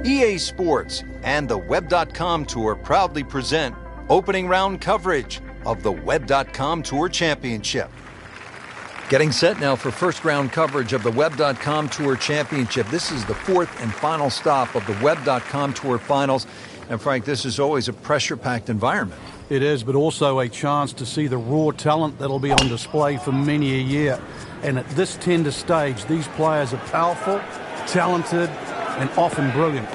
EA Sports and the Web.com Tour proudly present opening round coverage of the Web.com Tour Championship. Getting set now for first round coverage of the Web.com Tour Championship. This is the fourth and final stop of the Web.com Tour Finals. And Frank, this is always a pressure-packed environment. It is, but also a chance to see the raw talent that'll be on display for many a year. And at this tender stage, these players are powerful, talented, and often brilliant.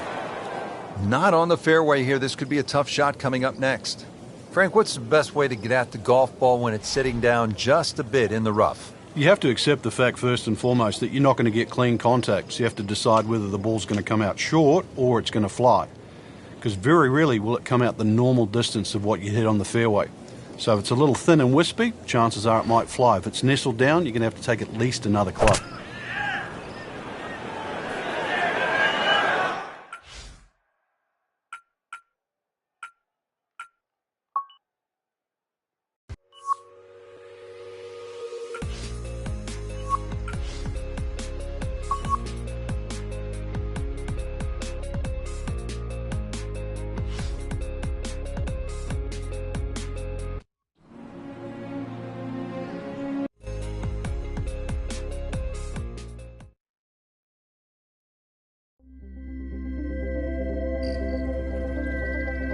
Not on the fairway here. This could be a tough shot coming up next. Frank, what's the best way to get at the golf ball when it's sitting down just a bit in the rough? You have to accept the fact, first and foremost, that you're not going to get clean contacts. You have to decide whether the ball's going to come out short or it's going to fly. Because very rarely will it come out the normal distance of what you hit on the fairway. So if it's a little thin and wispy, chances are it might fly. If it's nestled down, you're going to have to take at least another club.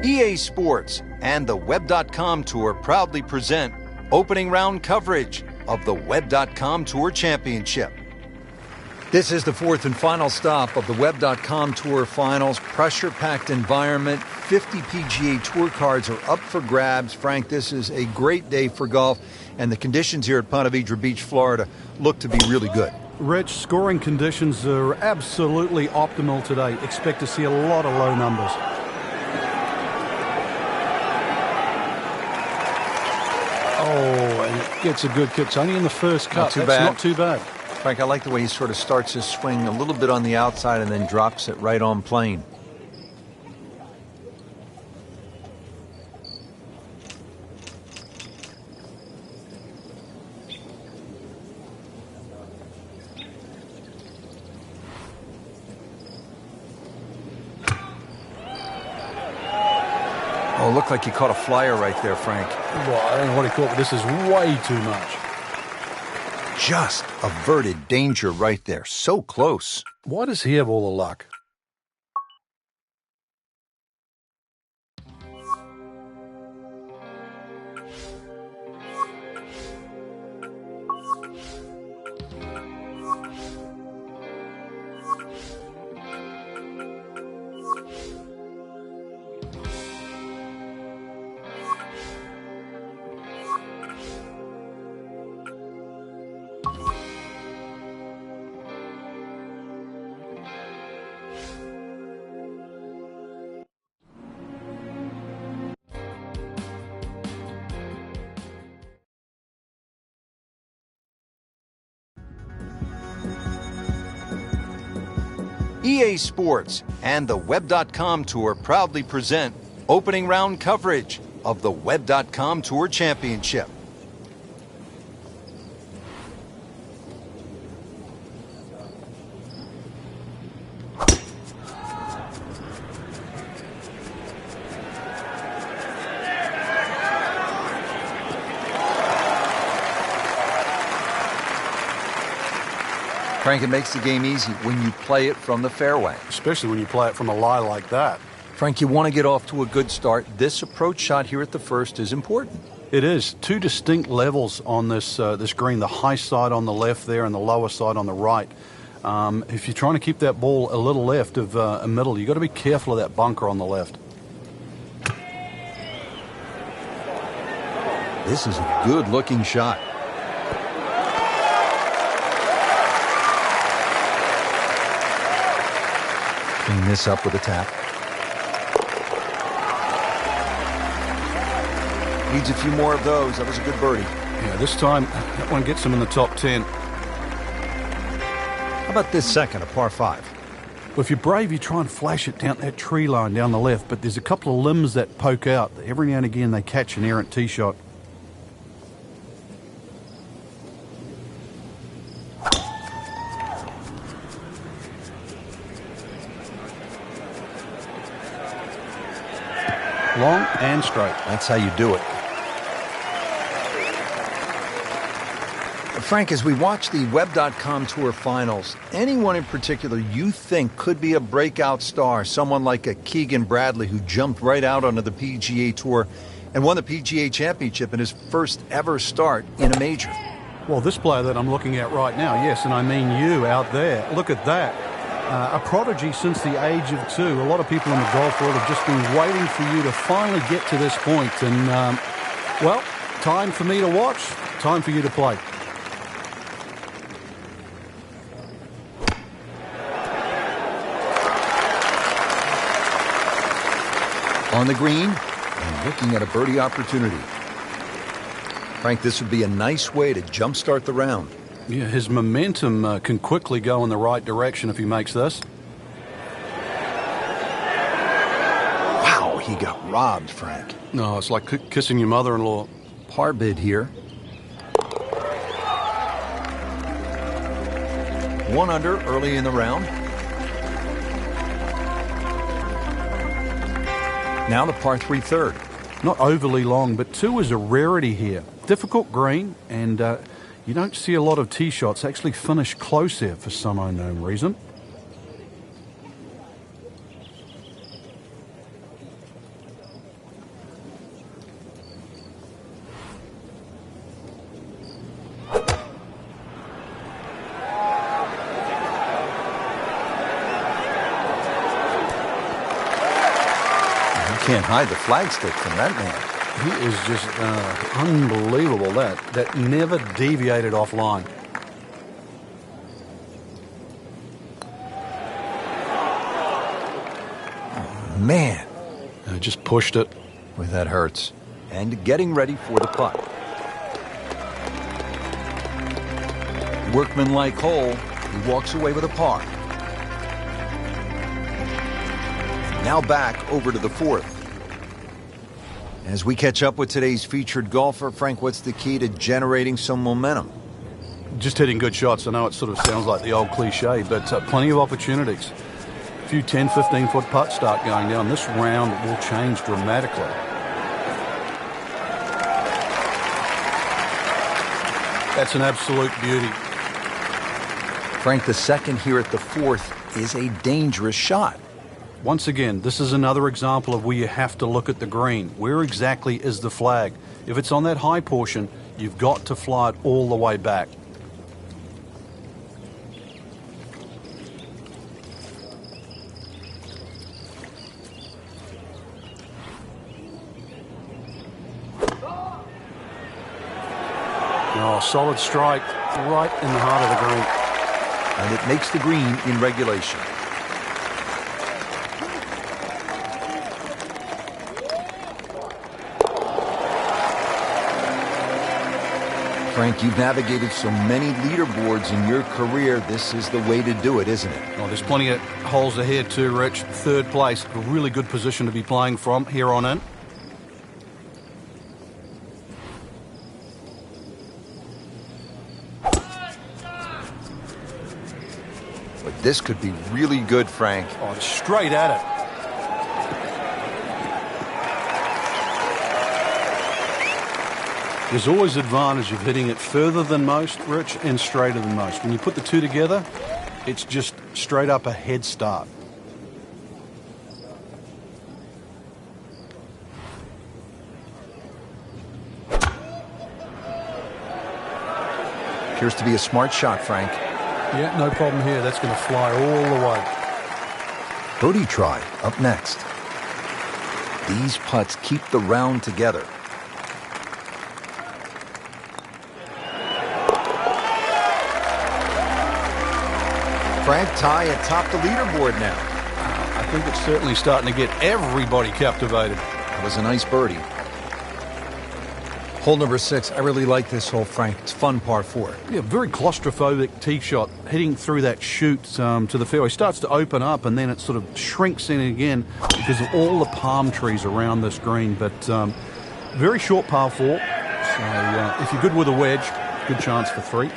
EA Sports and the Web.com Tour proudly present opening round coverage of the Web.com Tour Championship. This is the fourth and final stop of the Web.com Tour Finals. Pressure-packed environment. 50 PGA Tour cards are up for grabs. Frank, this is a great day for golf, and the conditions here at Ponte Vedra Beach, Florida, look to be really good. Rich, scoring conditions are absolutely optimal today. Expect to see a lot of low numbers. Oh, and it gets a good kick. It's only in the first cut. Not too bad. Frank, I like the way he sort of starts his swing a little bit on the outside and then drops it right on plane. Oh, looked like he caught a flyer right there, Frank. Well, I don't know what he caught, but this is way too much. Just averted danger right there. So close. Why does he have all the luck? EA Sports and the Web.com Tour proudly present opening round coverage of the Web.com Tour Championship. Frank, it makes the game easy when you play it from the fairway. Especially when you play it from a lie like that. Frank, you want to get off to a good start. This approach shot here at the first is important. It is. Two distinct levels on this green, the high side on the left there and the lower side on the right. If you're trying to keep that ball a little left of a middle, you've got to be careful of that bunker on the left. This is a good-looking shot. Clean this up with a tap. Needs a few more of those. That was a good birdie. Yeah, this time that one gets him in the top 10. How about this second, a par 5? Well, if you're brave, you try and flash it down that tree line down the left, but there's a couple of limbs that poke out. Every now and again, they catch an errant tee shot. long and straight. That's how you do it. Frank, as we watch the Web.com Tour Finals, anyone in particular you think could be a breakout star? Someone like a Keegan Bradley who jumped right out onto the PGA Tour and won the PGA Championship in his first ever start in a major. Well, this player that I'm looking at right now, yes, and I mean you out there. Look at that. A prodigy since the age of 2. A lot of people in the golf world have just been waiting for you to finally get to this point. And, well, time for me to watch, time for you to play. On the green and looking at a birdie opportunity. Frank, this would be a nice way to jumpstart the round. Yeah, his momentum can quickly go in the right direction if he makes this. Wow, he got robbed, Frank. No, it's like kissing your mother-in-law. Par bid here. 1 under early in the round. Now the par 3 third. Not overly long, but 2 is a rarity here. Difficult green, and you don't see a lot of tee shots actually finish close here for some unknown reason. Can't hide the flagstick from that man. He is just unbelievable. That never deviated offline. Oh, man. Just pushed it. Boy, that hurts. And getting ready for the putt. Workmanlike hole. He walks away with a par. Now back over to the 4th. As we catch up with today's featured golfer, Frank, what's the key to generating some momentum? Just hitting good shots. I know it sort of sounds like the old cliche, but plenty of opportunities. A few 10, 15-foot putts start going down. This round will change dramatically. That's an absolute beauty. Frank, the second here at the 4th is a dangerous shot. Once again, this is another example of where you have to look at the green. Where exactly is the flag? If it's on that high portion, you've got to fly it all the way back. Oh, solid strike right in the heart of the green. And it makes the green in regulation. Frank, you've navigated so many leaderboards in your career. This is the way to do it, isn't it? Oh, there's plenty of holes ahead too, Rich. 3rd place, a really good position to be playing from here on in. But this could be really good, Frank. Oh, it's straight at it. There's always advantage of hitting it further than most, Rich, and straighter than most. When you put the two together, it's just straight up a head start. Appears to be a smart shot, Frank. Yeah, no problem here. That's going to fly all the way. Birdie try up next. These putts keep the round together. Frank, tie atop the leaderboard now. I think it's certainly starting to get everybody captivated. That was a nice birdie. Hole number 6. I really like this hole, Frank. It's fun, par 4. Yeah, very claustrophobic tee shot. Hitting through that chute to the fairway starts to open up, and then it sort of shrinks in again because of all the palm trees around this green. But very short par 4. So if you're good with a wedge, good chance for 3.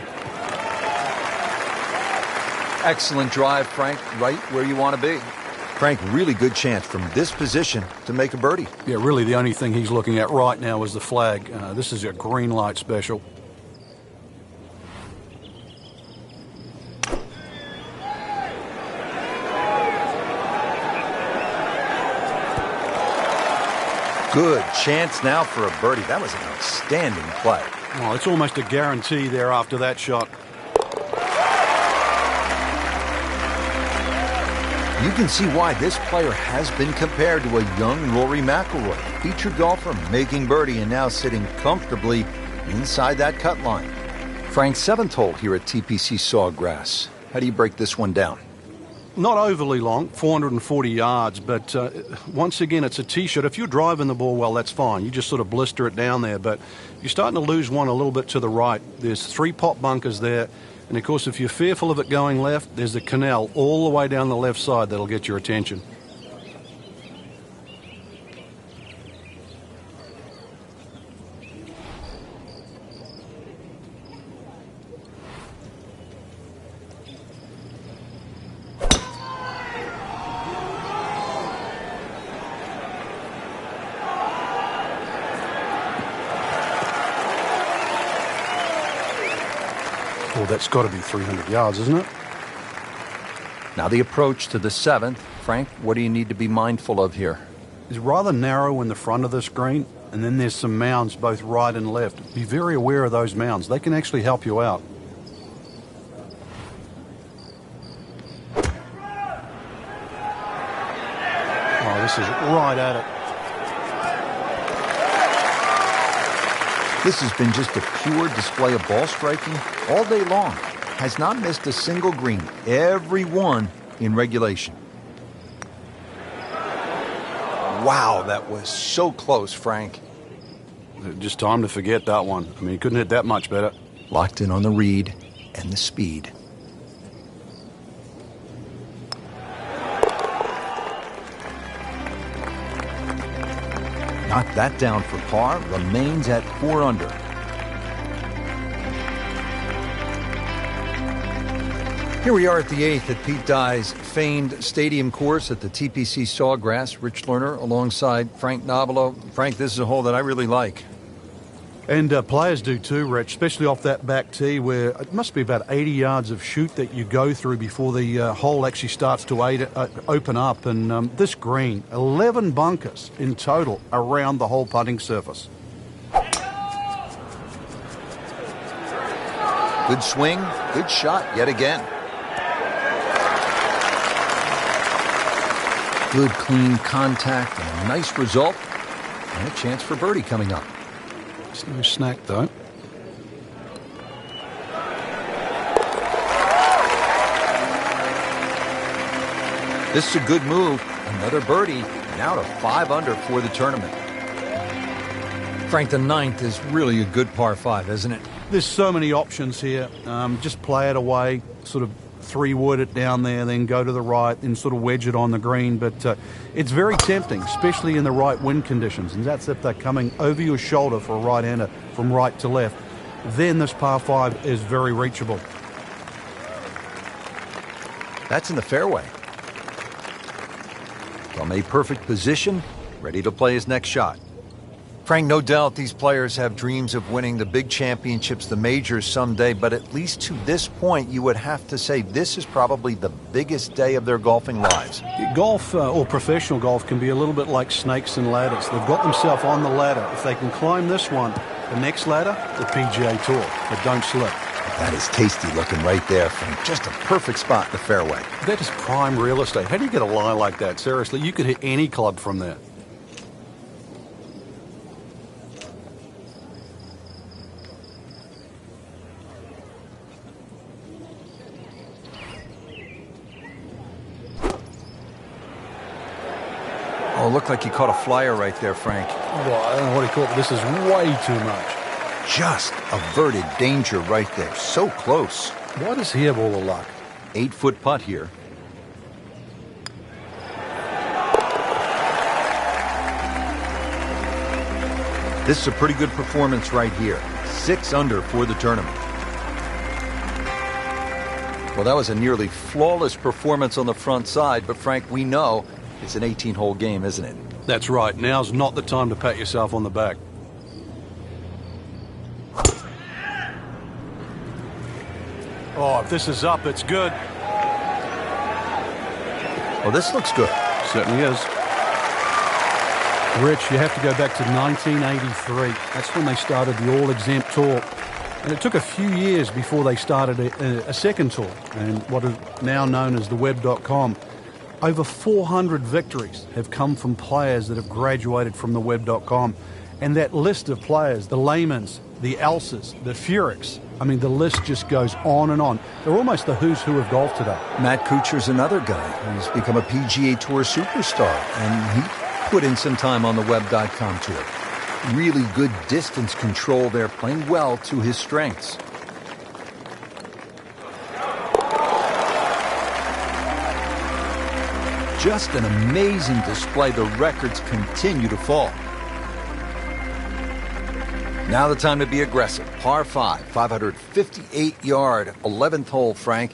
Excellent drive, Frank. Right where you want to be. Frank, really good chance from this position to make a birdie. Yeah, really the only thing he's looking at right now is the flag. This is a green light special. Good chance now for a birdie. That was an outstanding play. Oh, it's almost a guarantee there after that shot. You can see why this player has been compared to a young Rory McIlroy, featured golfer making birdie and now sitting comfortably inside that cut line. Frank's 7th hole here at TPC Sawgrass. How do you break this one down? Not overly long, 440 yards, but once again, it's a tee shot. If you're driving the ball well, that's fine. You just sort of blister it down there, but you're starting to lose one a little bit to the right. There's 3 pot bunkers there. And, of course, if you're fearful of it going left, there's the canal all the way down the left side that'll get your attention. Oh, that's got to be 300 yards, isn't it? Now the approach to the 7th. Frank, what do you need to be mindful of here? It's rather narrow in the front of this green, and then there's some mounds both right and left. Be very aware of those mounds. They can actually help you out. Oh, this is right at it. This has been just a pure display of ball striking all day long. Has not missed a single green, every one in regulation. Wow, that was so close, Frank. Just time to forget that one. I mean, he couldn't hit that much better. Locked in on the read and the speed. Knocked that down for par, remains at 4 under. Here we are at the 8th at Pete Dye's famed stadium course at the TPC Sawgrass. Rich Lerner alongside Frank Nobilo. Frank, this is a hole that I really like. And players do too, Rich, especially off that back tee where it must be about 80 yards of shoot that you go through before the hole actually starts to open up. And this green, 11 bunkers in total around the whole putting surface. Good swing, good shot yet again. Good clean contact and a nice result. And a chance for birdie coming up. There's no snack, though. This is a good move. Another birdie. Now to 5 under for the tournament. Frank, the 9th is really a good par 5, isn't it? There's so many options here. Just play it away, sort of 3-wood it down there, then go to the right and sort of wedge it on the green. But it's very tempting, especially in the right wind conditions. And that's if they're coming over your shoulder for a right-hander from right to left. Then this par 5 is very reachable. That's in the fairway. From a perfect position, ready to play his next shot. Frank, no doubt these players have dreams of winning the big championships, the majors someday, but at least to this point, you would have to say this is probably the biggest day of their golfing lives. Golf, or professional golf, can be a little bit like snakes and ladders. They've got themselves on the ladder. If they can climb this one, the next ladder, the PGA Tour, but don't slip. That is tasty looking right there, Frank. Just a perfect spot in the fairway. That is prime real estate. How do you get a lie like that? Seriously, you could hit any club from there. Oh, looked like you caught a flyer right there, Frank. Well, I don't know what he caught, but this is way too much. Just averted danger right there. So close. Why does he have all the luck? 8-foot putt here. This is a pretty good performance right here. 6 under for the tournament. Well, that was a nearly flawless performance on the front side, but Frank, we know it's an 18-hole game, isn't it? That's right. Now's not the time to pat yourself on the back. Oh, if this is up, it's good. Well, this looks good. Certainly is. Rich, you have to go back to 1983. That's when they started the all-exempt tour. And it took a few years before they started a second tour, and what is now known as the web.com. Over 400 victories have come from players that have graduated from the web.com. And that list of players, the Leymans, the Elses, the Furiks, I mean, the list just goes on and on. They're almost the who's who of golf today. Matt Kuchar's another guy who's become a PGA Tour superstar, and he put in some time on the web.com tour. Really good distance control there, playing well to his strengths. Just an amazing display. The records continue to fall. Now the time to be aggressive. Par 5, 558-yard, 11th hole, Frank.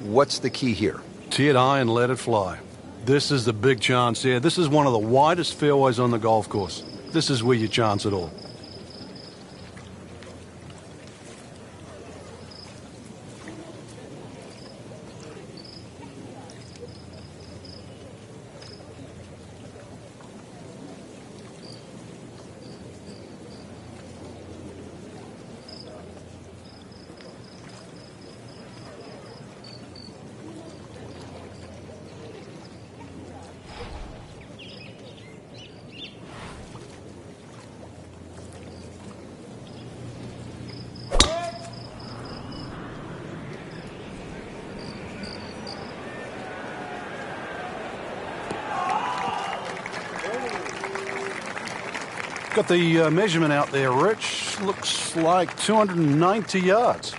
What's the key here? Tee it high and let it fly. This is the big chance here. This is one of the widest fairways on the golf course. This is where you chance it all. Got the measurement out there, Rich. Looks like 290 yards.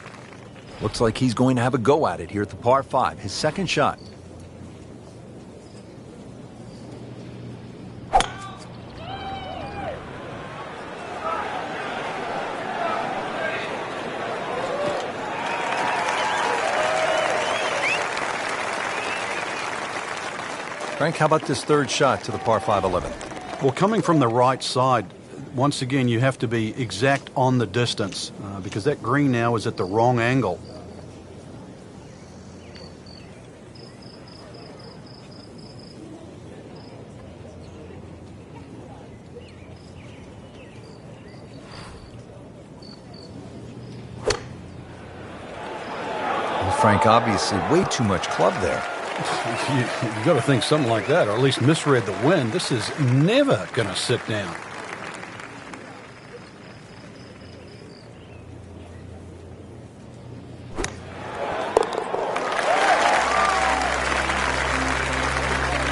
Looks like he's going to have a go at it here at the par 5, his second shot. Frank, how about this third shot to the par 5 11th? Well, coming from the right side, once again, you have to be exact on the distance because that green now is at the wrong angle. Well, Frank, obviously way too much club there. You've got to think something like that, or at least misread the wind. This is never going to sit down.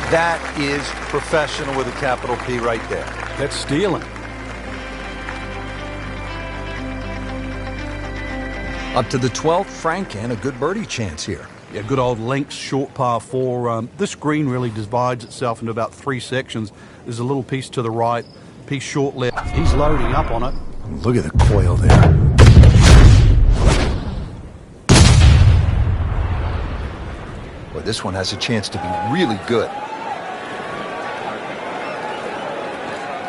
That is professional with a capital P right there. That's stealing. Up to the 12th, Frank, and a good birdie chance here. Yeah, good old links, short par 4. This green really divides itself into about 3 sections. There's a little piece to the right, piece short left. He's loading up on it. Look at the coil there. Boy, this one has a chance to be really good.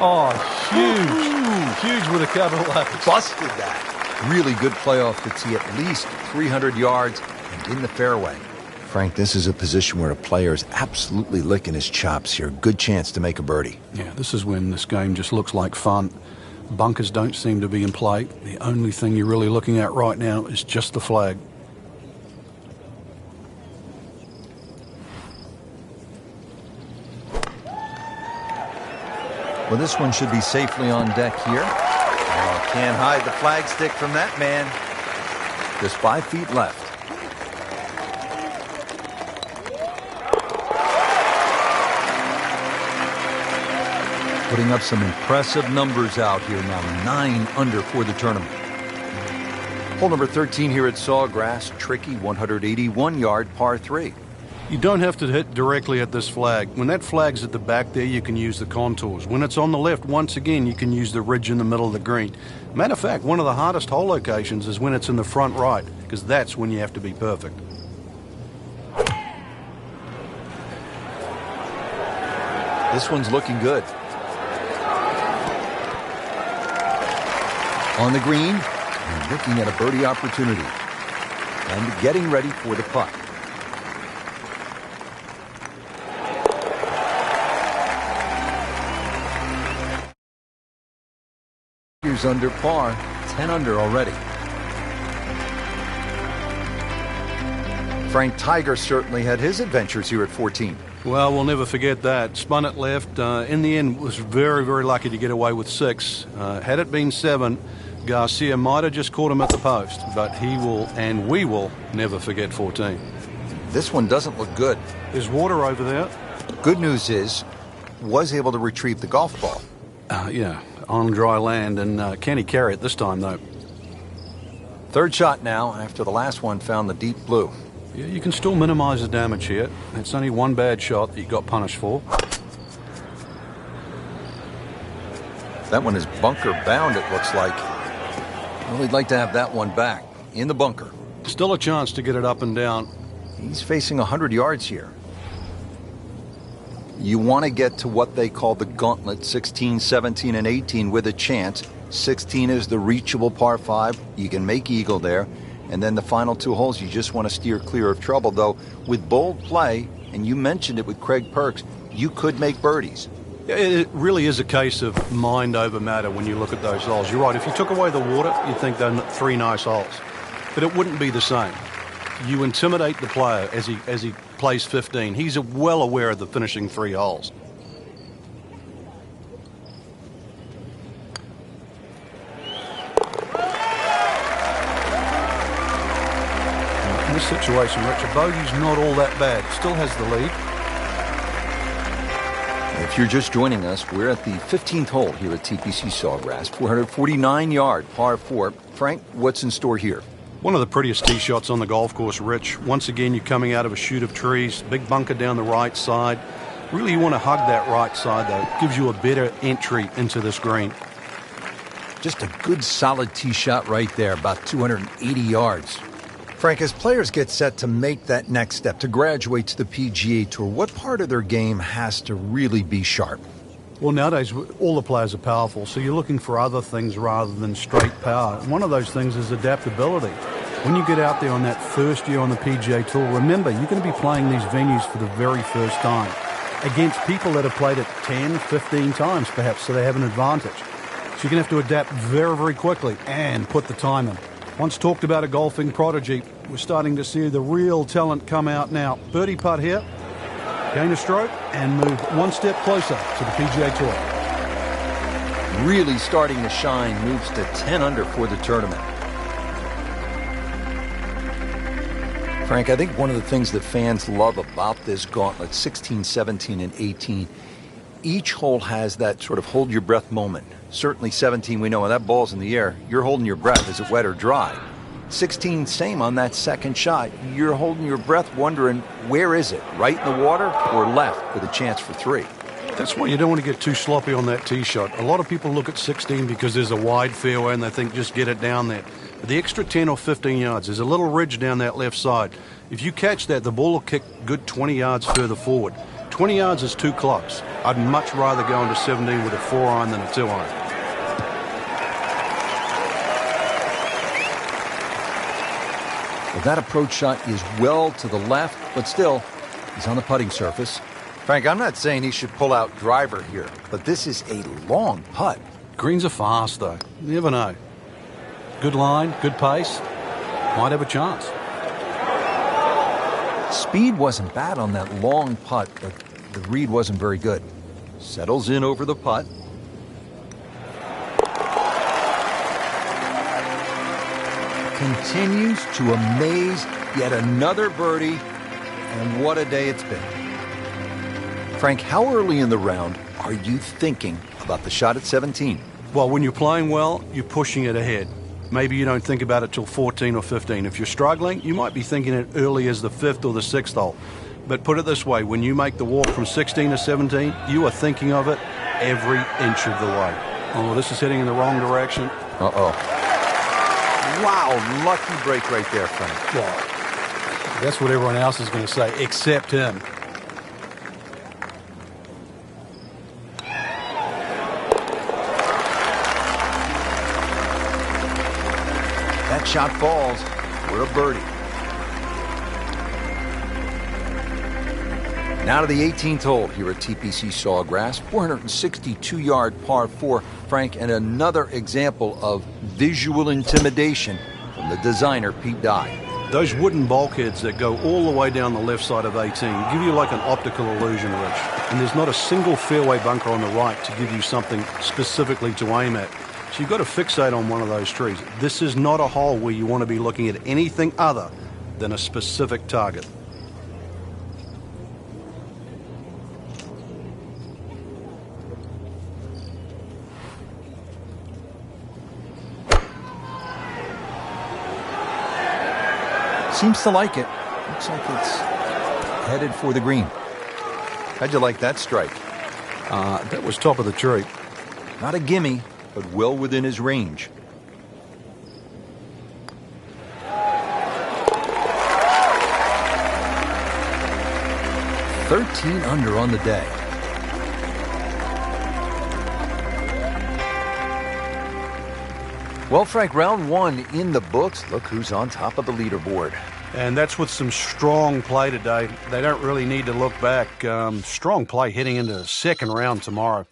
Oh, huge with a capital H. Busted that. Really good playoff to tee at least 300 yards and in the fairway. Frank, this is a position where a player is absolutely licking his chops here. Good chance to make a birdie. Yeah, this is when this game just looks like fun. Bunkers don't seem to be in play. The only thing you're really looking at right now is just the flag. Well, this one should be safely on deck here. Oh, can't hide the flag stick from that man. Just 5 feet left. Putting up some impressive numbers out here now. 9 under for the tournament. Hole number 13 here at Sawgrass. Tricky 181-yard par 3. You don't have to hit directly at this flag. When that flag's at the back there, you can use the contours. When it's on the left, once again, you can use the ridge in the middle of the green. Matter of fact, one of the hardest hole locations is when it's in the front right, because that's when you have to be perfect. This one's looking good. On the green, and looking at a birdie opportunity. And getting ready for the putt. Here's under par, 10 under already. Frank Tiger certainly had his adventures here at 14. Well, we'll never forget that. Spun it left. In the end, was very, very lucky to get away with 6. Had it been 7, Garcia might have just caught him at the post, but he will, and we will, never forget 14. This one doesn't look good. There's water over there. Good news is, was able to retrieve the golf ball. Yeah, on dry land, and can he carry it this time, though? Third shot now, after the last one found the deep blue. Yeah, you can still minimize the damage here. It's only one bad shot that you got punished for. That one is bunker bound, it looks like. Well, he'd like to have that one back, in the bunker. Still a chance to get it up and down. He's facing 100 yards here. You want to get to what they call the gauntlet, 16, 17, and 18 with a chance. 16 is the reachable par 5. You can make eagle there. And then the final 2 holes, you just want to steer clear of trouble. Though, with bold play, and you mentioned it with Craig Perks, you could make birdies. It really is a case of mind over matter when you look at those holes. You're right. If you took away the water, you'd think they're 3 nice holes. But it wouldn't be the same. You intimidate the player as he plays 15. He's well aware of the finishing 3 holes. In this situation, Richard, bogey's not all that bad. Still has the lead. If you're just joining us, we're at the 15th hole here at TPC Sawgrass, 449-yard par 4. Frank, what's in store here? One of the prettiest tee shots on the golf course, Rich. Once again, you're coming out of a chute of trees, big bunker down the right side. Really, you want to hug that right side, though. It gives you a better entry into this green. Just a good, solid tee shot right there, about 280 yards. Frank, as players get set to make that next step, to graduate to the PGA Tour, what part of their game has to really be sharp? Well, nowadays, all the players are powerful, so you're looking for other things rather than straight power. And one of those things is adaptability. When you get out there on that first year on the PGA Tour, remember, you're going to be playing these venues for the very first time against people that have played it 10, 15 times, perhaps, so they have an advantage. So you're going to have to adapt very, very quickly and put the time in. Once talked about a golfing prodigy, we're starting to see the real talent come out now. Birdie putt here, gain a stroke, and move one step closer to the PGA Tour. Really starting to shine, moves to 10 under for the tournament. Frank, I think one of the things that fans love about this gauntlet, 16, 17, and 18, each hole has that sort of hold your breath moment. Certainly 17, we know when that ball's in the air, you're holding your breath. Is it wet or dry? 16, same on that second shot. You're holding your breath wondering, where is it? Right in the water or left with a chance for 3? That's why you don't want to get too sloppy on that tee shot. A lot of people look at 16 because there's a wide fairway and they think just get it down there. But the extra 10 or 15 yards, there's a little ridge down that left side. If you catch that, the ball will kick good 20 yards further forward. 20 yards is 2 clubs. I'd much rather go into 17 with a 4-iron than a 2-iron. Well, that approach shot is well to the left, but still, he's on the putting surface. Frank, I'm not saying he should pull out driver here, but this is a long putt. Greens are fast, though. You never know. Good line, good pace. Might have a chance. Speed wasn't bad on that long putt, but the read wasn't very good. Settles in over the putt. Continues to amaze. Yet another birdie, and what a day it's been. Frank, how early in the round are you thinking about the shot at 17? Well, when you're playing well, you're pushing it ahead. Maybe you don't think about it till 14 or 15. If you're struggling, you might be thinking it early as the 5th or the 6th hole. But put it this way, when you make the walk from 16 to 17, you are thinking of it every inch of the way. Oh, this is heading in the wrong direction. Uh-oh. Wow, lucky break right there, Frank. Well, that's what everyone else is going to say, except him. shot falls for a birdie. Now to the 18th hole here at TPC Sawgrass, 462-yard par 4, Frank, and another example of visual intimidation from the designer, Pete Dye. Those wooden bulkheads that go all the way down the left side of 18 give you like an optical illusion, Rich. And there's not a single fairway bunker on the right to give you something specifically to aim at. So you've got to fixate on one of those trees. This is not a hole where you want to be looking at anything other than a specific target. Seems to like it. Looks like it's headed for the green. How'd you like that strike? That was top of the tree. Not a gimme, but well within his range. "13 under on the day." Well, Frank, round one in the books. Look who's on top of the leaderboard. And that's with some strong play today. They don't really need to look back. Strong play heading into the second round tomorrow.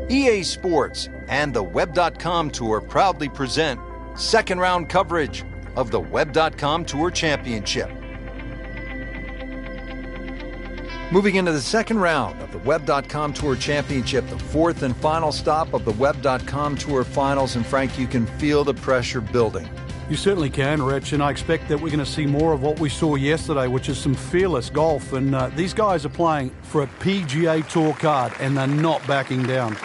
EA Sports and the Web.com Tour proudly present second round coverage of the Web.com Tour Championship. Moving into the second round of the Web.com Tour Championship, the fourth and final stop of the Web.com Tour Finals. And Frank, you can feel the pressure building. You certainly can, Rich, and I expect that we're going to see more of what we saw yesterday, which is some fearless golf. And these guys are playing for a PGA Tour card, and they're not backing down.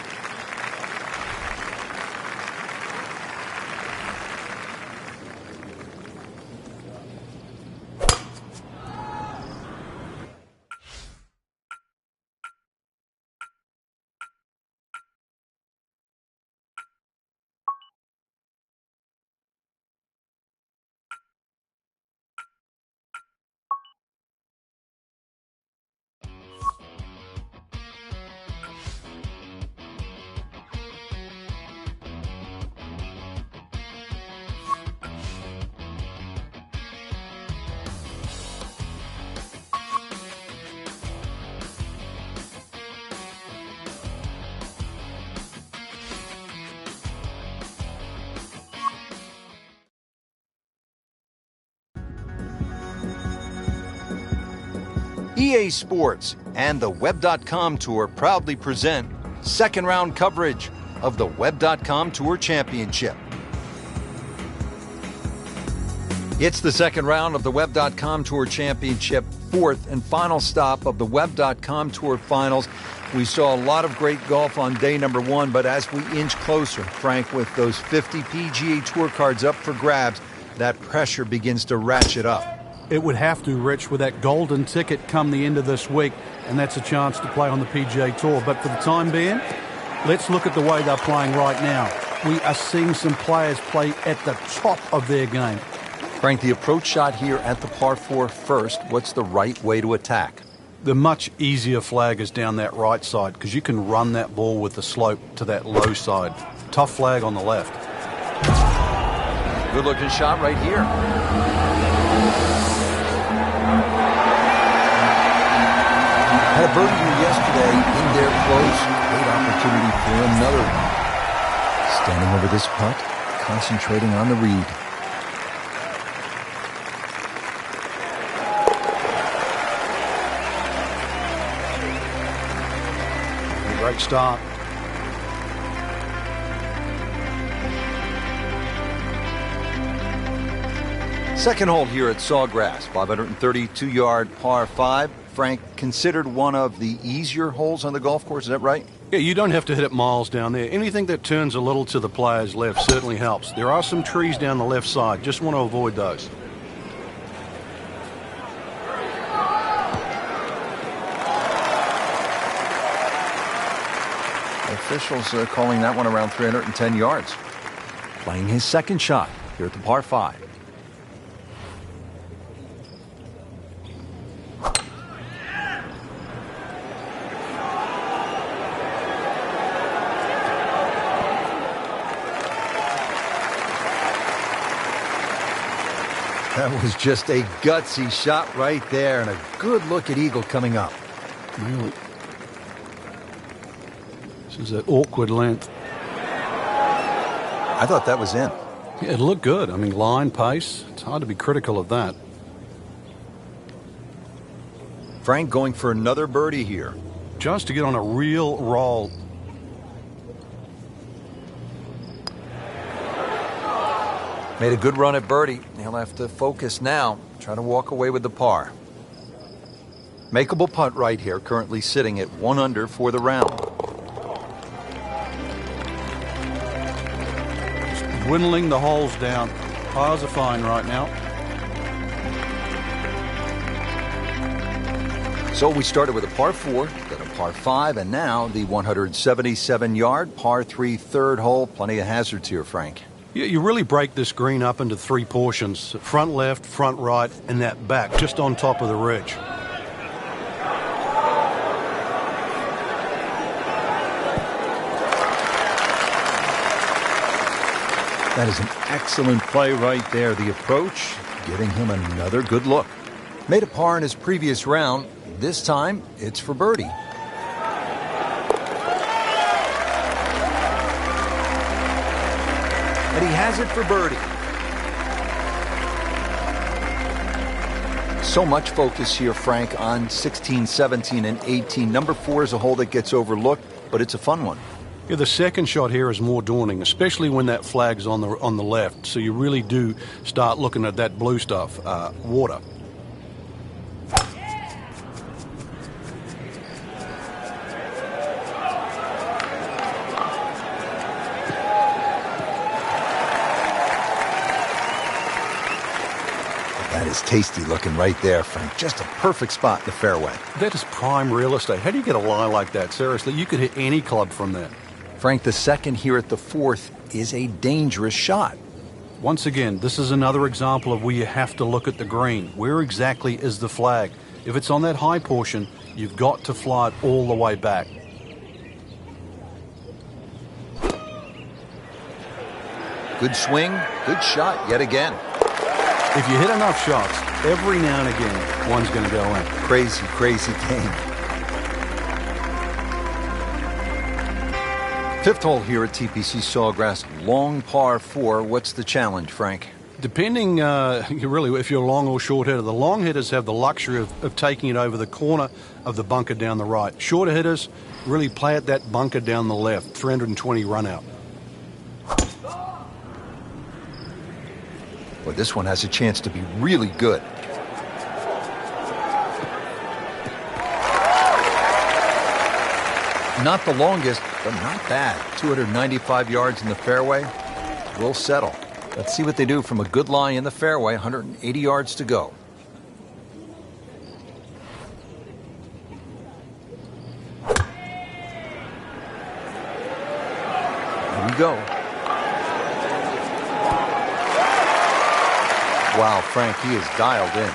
EA Sports and the Web.com Tour proudly present second round coverage of the Web.com Tour Championship. It's the second round of the Web.com Tour Championship, fourth and final stop of the Web.com Tour Finals. We saw a lot of great golf on day number one, but as we inch closer, Frank, with those 50 PGA Tour cards up for grabs, that pressure begins to ratchet up. It would have to, Rich, with that golden ticket come the end of this week, and that's a chance to play on the PGA Tour. But for the time being, let's look at the way they're playing right now. We are seeing some players play at the top of their game. Frank, the approach shot here at the par 4 first, what's the right way to attack? The much easier flag is down that right side because you can run that ball with the slope to that low side. Tough flag on the left. Good looking shot right here. Had a birdie here yesterday in there close. Great opportunity for another one. Standing over this putt, concentrating on the read. Great start. Second hole here at Sawgrass, 532-yard par 5. Frank, considered one of the easier holes on the golf course, is that right? Yeah, you don't have to hit it miles down there. Anything that turns a little to the player's left certainly helps. There are some trees down the left side. Just want to avoid those. Officials calling that one around 310 yards. Playing his second shot here at the par 5. That was just a gutsy shot right there, and a good look at eagle coming up. Really? This is an awkward length. I thought that was in. Yeah, it looked good. I mean, line, pace. It's hard to be critical of that. Frank going for another birdie here. Just to get on a real roll. Made a good run at birdie. He'll have to focus now. Try to walk away with the par. Makeable putt right here, currently sitting at 1 under for the round. Just dwindling the holes down. Pars are fine right now. So we started with a par 4, then a par 5, and now the 177-yard par 3 third hole. Plenty of hazards here, Frank. Yeah, you really break this green up into 3 portions. Front left, front right, and that back, just on top of the ridge. That is an excellent play right there. The approach, giving him another good look. Made a par in his previous round. This time, it's for birdie. And he has it for birdie. So much focus here, Frank, on 16, 17, and 18. Number 4 is a hole that gets overlooked, but it's a fun one. Yeah, the second shot here is more daunting, especially when that flag's on the left. So you really do start looking at that blue stuff, water. That is tasty looking right there, Frank. Just a perfect spot in the fairway. That is prime real estate. How do you get a lie like that? Seriously, you could hit any club from that. Frank, the second here at the 4th is a dangerous shot. Once again, this is another example of where you have to look at the green. Where exactly is the flag? If it's on that high portion, you've got to fly it all the way back. Good swing, good shot yet again. If you hit enough shots, every now and again, one's going to go in. Crazy, crazy game. 5th hole here at TPC Sawgrass, long par 4. What's the challenge, Frank? Depending, really, if you're long or short hitter, the long hitters have the luxury of taking it over the corner of the bunker down the right. Shorter hitters really play at that bunker down the left, 320 run out. Well, this one has a chance to be really good. Not the longest, but not bad. 295 yards in the fairway. Will settle. Let's see what they do from a good lie in the fairway. 180 yards to go. Here we go. Wow, Frank, he is dialed in.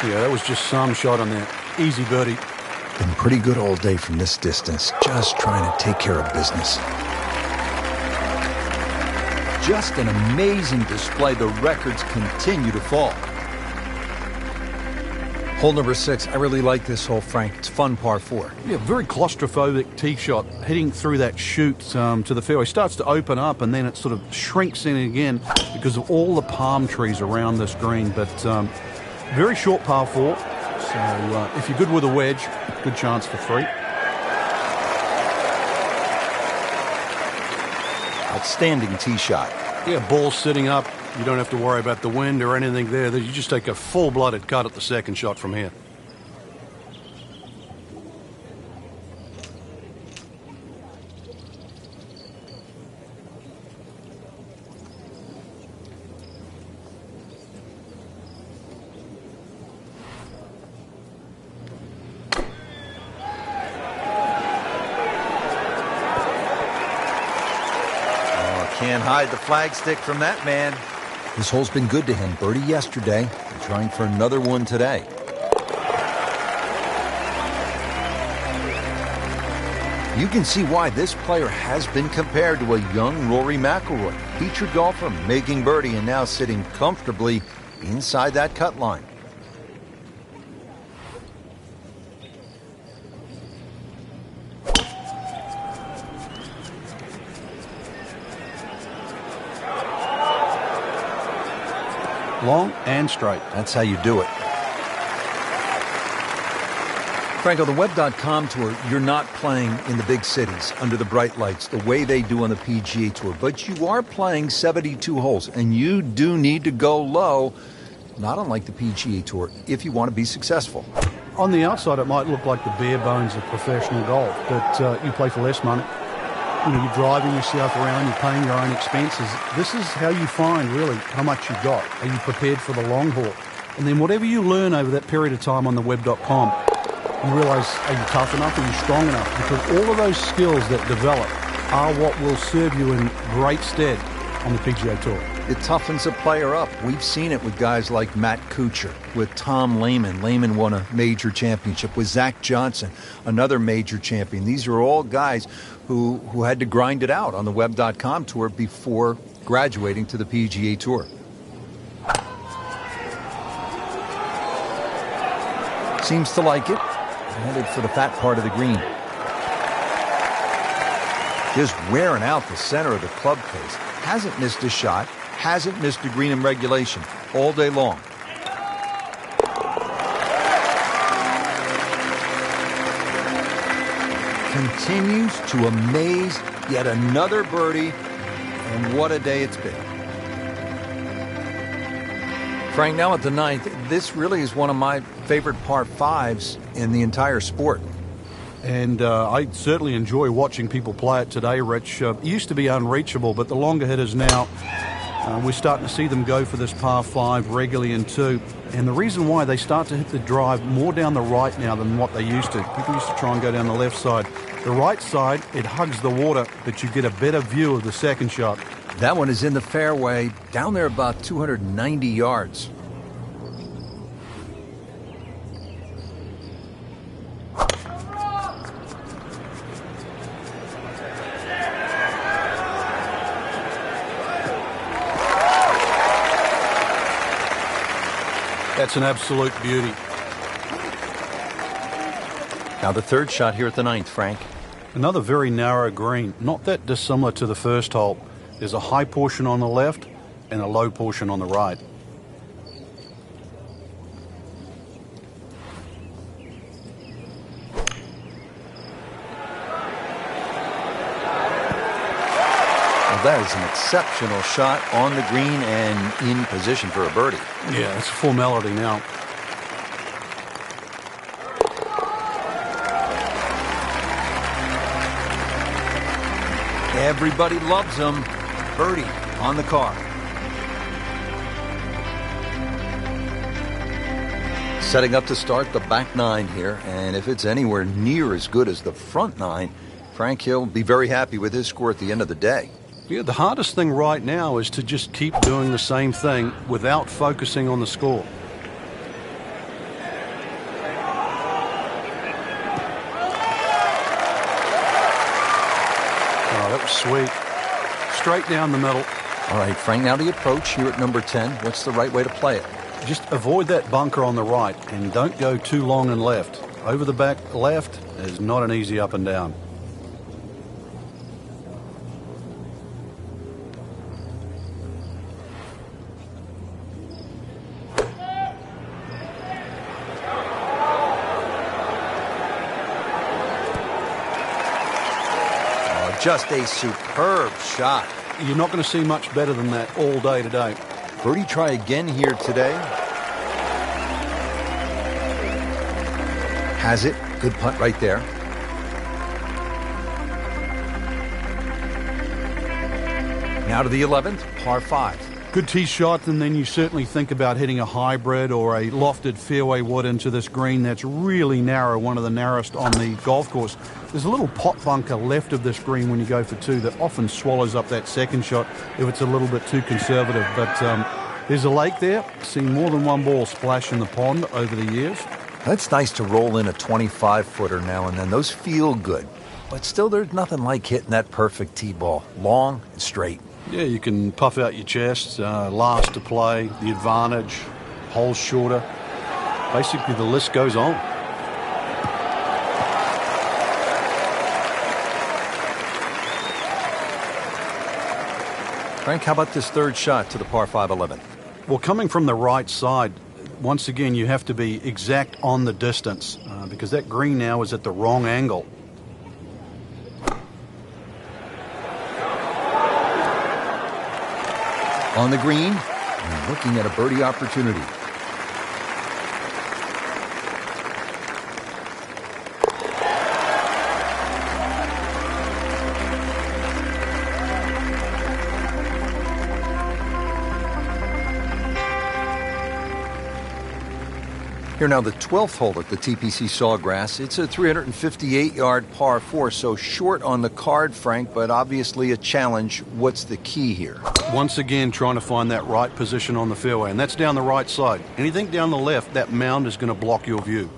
Yeah, that was just some shot on that. Easy birdie. Been pretty good all day from this distance. Just trying to take care of business. Just an amazing display. The records continue to fall. Hole number 6. I really like this hole, Frank. It's fun, par 4. Yeah, very claustrophobic tee shot. Hitting through that chute to the fairway. Starts to open up and then it sort of shrinks in again because of all the palm trees around this green. But very short par 4. So if you're good with a wedge, good chance for 3. Outstanding tee shot. Yeah, ball's sitting up. You don't have to worry about the wind or anything there. You just take a full-blooded cut at the second shot from here. Can't hide the flagstick from that man. This hole's been good to him. Birdie yesterday. And trying for another one today. You can see why this player has been compared to a young Rory McIlroy. Featured golfer making birdie and now sitting comfortably inside that cut line. Long and straight. That's how you do it. Franco, the Web.com Tour, you're not playing in the big cities under the bright lights the way they do on the PGA Tour, but you are playing 72 holes, and you do need to go low, not unlike the PGA Tour, if you want to be successful. On the outside, it might look like the bare bones of professional golf, but you play for less money. You know, you're driving yourself around, you're paying your own expenses. This is how you find, really, how much you got. Are you prepared for the long haul? And then whatever you learn over that period of time on the web.com, you realize, are you tough enough? Are you strong enough? Because all of those skills that develop are what will serve you in great stead on the PGA Tour. It toughens a player up. We've seen it with guys like Matt Kuchar, with Tom Lehman. Lehman won a major championship. With Zach Johnson, another major champion. These are all guys who had to grind it out on the Web.com Tour before graduating to the PGA Tour. Seems to like it. Headed for the fat part of the green. Just wearing out the center of the club face. hasn't missed a shot, hasn't missed a green in regulation all day long. Continues to amaze, yet another birdie, and what a day it's been. Frank, now at the ninth, this really is one of my favorite par fives in the entire sport. And I certainly enjoy watching people play it today, Rich. It used to be unreachable, but the longer hitters now, we're starting to see them go for this par 5 regularly in 2. And the reason why they start to hit the drive more down the right now than what they used to. People used to try and go down the left side. The right side, it hugs the water, but you get a better view of the second shot. That one is in the fairway, down there about 290 yards. That's an absolute beauty. Now the third shot here at the ninth, Frank. Another very narrow green, not that dissimilar to the first hole. There's a high portion on the left and a low portion on the right. That is an exceptional shot on the green and in position for a birdie. Yeah, it's a formality now. Everybody loves him. Birdie on the card. Setting up to start the back nine here, and if it's anywhere near as good as the front nine, Frank Hill will be very happy with his score at the end of the day. Yeah, the hardest thing right now is to just keep doing the same thing without focusing on the score. Oh, that was sweet. Straight down the middle. All right, Frank, now the approach here at number 10. What's the right way to play it? Just avoid that bunker on the right and don't go too long and left. Over the back left is not an easy up and down. Just a superb shot. You're not going to see much better than that all day today. Birdie try again here today. Has it. Good putt right there. Now to the 11th, par 5. Good tee shot, and then you certainly think about hitting a hybrid or a lofted fairway wood into this green that's really narrow, one of the narrowest on the golf course. There's a little pot bunker left of this green when you go for 2 that often swallows up that second shot if it's a little bit too conservative. But there's a lake there. Seen more than one ball splash in the pond over the years. It's nice to roll in a 25-footer now and then. Those feel good. But still, there's nothing like hitting that perfect tee ball. Long and straight. Yeah, you can puff out your chest, last to play, the advantage, holes shorter. Basically, the list goes on. Frank, how about this third shot to the par 5 11? Well, coming from the right side, once again, you have to be exact on the distance because that green now is at the wrong angle. On the green, and looking at a birdie opportunity. Here now, the 12th hole at the TPC Sawgrass. It's a 358-yard par 4, so short on the card, Frank, but obviously a challenge. What's the key here? Once again, trying to find that right position on the fairway, and that's down the right side. Anything down the left, that mound is going to block your view.